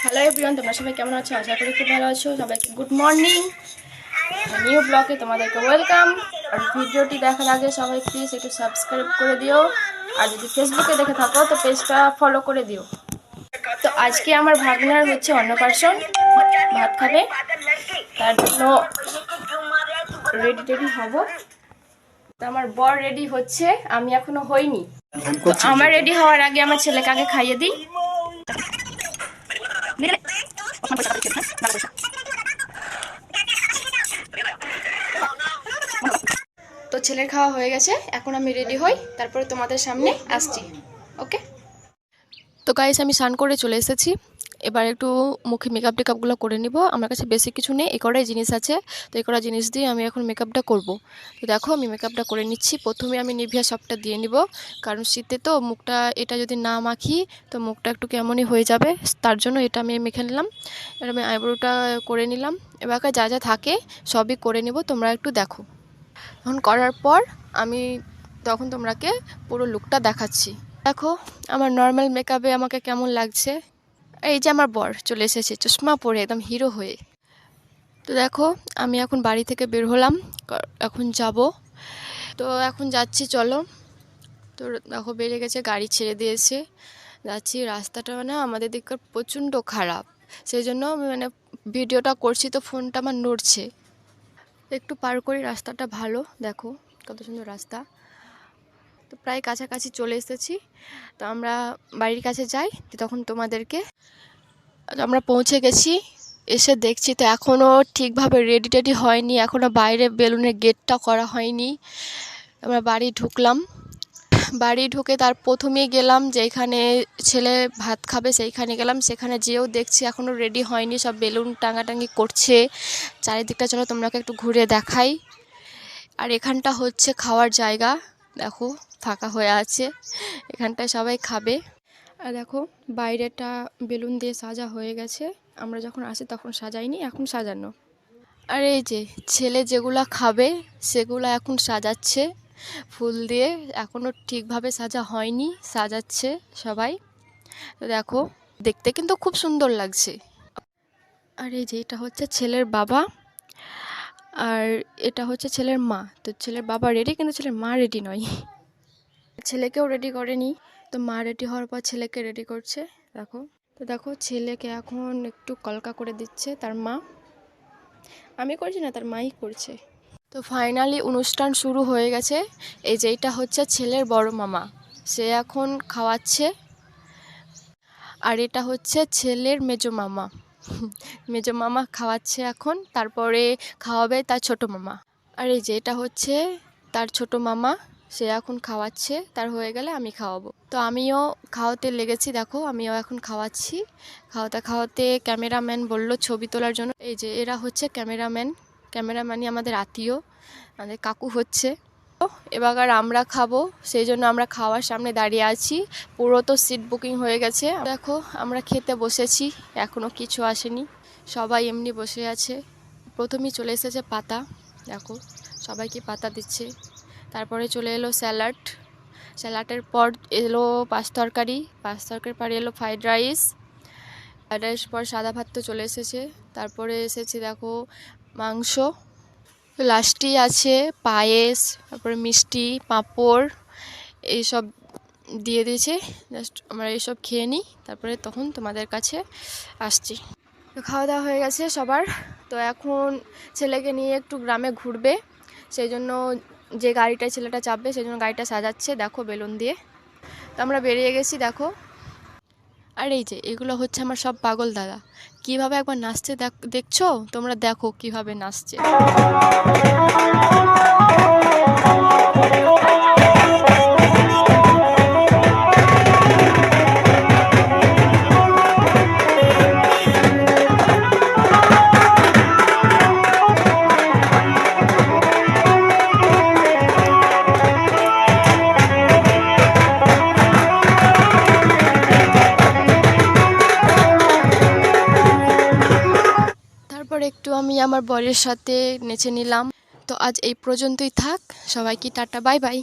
Hello everyone, তোমরা সবাই কেমন আছো? আশা করি খুব ভালো আছো। সবাইকে গুড মর্নিং, নিউ ব্লগে তোমাদেরকে ওয়েলকাম। আর ভিডিওটি দেখার আগে সবাই প্লিজ একটু সাবস্ক্রাইব করে দিও, আর যদি ফেসবুকে দেখে থাকো তো পেজটা ফলো করে দিও। তো আজকে আমার ভাগনার হচ্ছে অন্নপ্রাশন, ভাত খাবে, তার জন্য রেডি হব। তো আমার বর রেডি হচ্ছে, আমি এখনো হইনি। তো আমার রেডি হওয়ার আগে আমার ছেলেকে আগে খাইয়ে দিই। তো ছেলের খাওয়া হয়ে গেছে, এখন আমি রেডি হই, তারপরে তোমাদের সামনে আসছি। ওকে। তো গাইস, আমি স্নান করে চলে এসেছি। এবার একটু মুখে মেকআপ টেকআপগুলো করে নিব। আমার কাছে বেশি কিছু নেই, এই কটাই জিনিস আছে। তো এই কটা জিনিস দিয়ে আমি এখন মেকআপটা করব। তো দেখো আমি মেকআপটা করে নিচ্ছি। প্রথমে আমি নিভিয়া সবটা দিয়ে নিব, কারণ শীতে তো মুখটা এটা যদি না মাখি তো মুখটা একটু কেমনই হয়ে যাবে, তার জন্য এটা আমি মেখে নিলাম। এবার আমি আইব্রোটা করে নিলাম। এবার যা যা থাকে সবই করে নিব, তোমরা একটু দেখো। এখন করার পর আমি তখন তোমাকে পুরো লুকটা দেখাচ্ছি। দেখো আমার নর্মাল মেকআপে আমাকে কেমন লাগছে। এই যে আমার বর চলে এসেছে চশমা পরে একদম হিরো হয়ে। তো দেখো আমি এখন বাড়ি থেকে বের হলাম, এখন যাব। তো এখন যাচ্ছি, চলো। তো দেখো বেরিয়ে গেছে, গাড়ি ছেড়ে দিয়েছে, যাচ্ছি। রাস্তাটা আমাদের দিককার প্রচণ্ড খারাপ, সেই জন্য আমি ভিডিওটা করছি, তো ফোনটা আমার নড়ছে। একটু পার করি, রাস্তাটা ভালো, দেখো কত সুন্দর রাস্তা। তো প্রায় কাছাকাছি চলে এসেছি। তো আমরা বাড়ির কাছে যাই, তখন তোমাদেরকে। আমরা পৌঁছে গেছি, এসে দেখছি তো এখনও ঠিকভাবে রেডি হয়নি, এখনও বাইরে বেলুনের গেটটা করা হয়নি। আমরা বাড়ি ঢুকলাম, বাড়ি ঢুকে তার প্রথমেই গেলাম যেখানে ছেলে ভাত খাবে, সেইখানে গেলাম। সেখানে যেও দেখছি এখনও রেডি হয়নি, সব বেলুন টাঙাটাঙি করছে। চারিদিকটা চলো তোমাকে একটু ঘুরে দেখাই। আর এখানটা হচ্ছে খাওয়ার জায়গা, দেখো ফাঁকা হয়ে আছে, এখানটায় সবাই খাবে। আর দেখো বাইরেটা বেলুন দিয়ে সাজা হয়ে গেছে, আমরা যখন আসি তখন সাজাইনি, এখন সাজানো। আর এই যে ছেলে যেগুলা খাবে সেগুলো এখন সাজাচ্ছে ফুল দিয়ে, এখনও ঠিকভাবে সাজা হয়নি, সাজাচ্ছে সবাই। তো দেখো দেখতে কিন্তু খুব সুন্দর লাগছে। আর এই যে এটা হচ্ছে ছেলের বাবা, আর এটা হচ্ছে ছেলের মা। তো ছেলের বাবা রেডি, কিন্তু ছেলের মা রেডি নয়। ছেলেকেও রেডি করেনি, তো মা রেডি হওয়ার পর ছেলেকে রেডি করছে। দেখো, তো দেখো ছেলেকে এখন একটু কলকা করে দিচ্ছে তার মা, আমি করছি না, তার মাই করছে। তো ফাইনালি অনুষ্ঠান শুরু হয়ে গেছে। এই যে এটা হচ্ছে ছেলের বড় মামা, সে এখন খাওয়াচ্ছে। আর এটা হচ্ছে ছেলের মেজো মামা, মেজো মামা খাওয়াচ্ছে এখন, তারপরে খাওয়াবে তার ছোট মামা। আর এই যে এটা হচ্ছে তার ছোট মামা, সে এখন খাওয়াচ্ছে, তার হয়ে গেলে আমি খাওয়াবো। তো আমিও খাওয়াতে লেগেছি, দেখো আমিও এখন খাওয়াচ্ছি। খাওয়াতে খাওয়াতে ক্যামেরাম্যান বলল ছবি তোলার জন্য। এই যে এরা হচ্ছে ক্যামেরাম্যানই আমাদের আত্মীয়, আমাদের কাকু হচ্ছে। এবার আমরা খাবো, সেই জন্য আমরা খাওয়ার সামনে দাঁড়িয়ে আছি। পুরো তো সিট বুকিং হয়ে গেছে। দেখো আমরা খেতে বসেছি, এখনও কিছু আসেনি, সবাই এমনি বসে আছে। প্রথমেই চলে এসেছে পাতা, দেখো সবাইকে পাতা দিচ্ছে। তারপরে চলে এলো স্যালাডের পর এলো পাঁচ তরকারি পর এলো ফ্রাইড রাইস পর সাদা ভাত তো চলে এসেছে। তারপরে এসেছে দেখো মাংস, লাস্টে আছে পায়েস, তারপরে মিষ্টি, পাঁপড়, এইসব দিয়ে দিয়েছে। জাস্ট আমরা এইসব খেয়ে নিই, তারপরে তখন তোমাদের কাছে আসছি। তো খাওয়া দাওয়া হয়ে গেছে সবার। তো এখন ছেলেকে নিয়ে একটু গ্রামে ঘুরবে, সেই জন্য যে গাড়িটায় ছেলেটা চাপবে সেই জন্য গাড়িটা সাজাচ্ছে, দেখো বেলুন দিয়ে। তো আমরা বেরিয়ে গেছি, দেখো। আর এই যে এগুলো হচ্ছে আমার সব পাগল দাদা, কিভাবে একবার নাচছে দেখছো তোমরা, দেখো কিভাবে নাচছে। একটু আমি আমার বরের সাথে নেচে নিলাম। তো আজ এই পর্যন্তই থাক, সবাইকে টাটা, বাই বাই।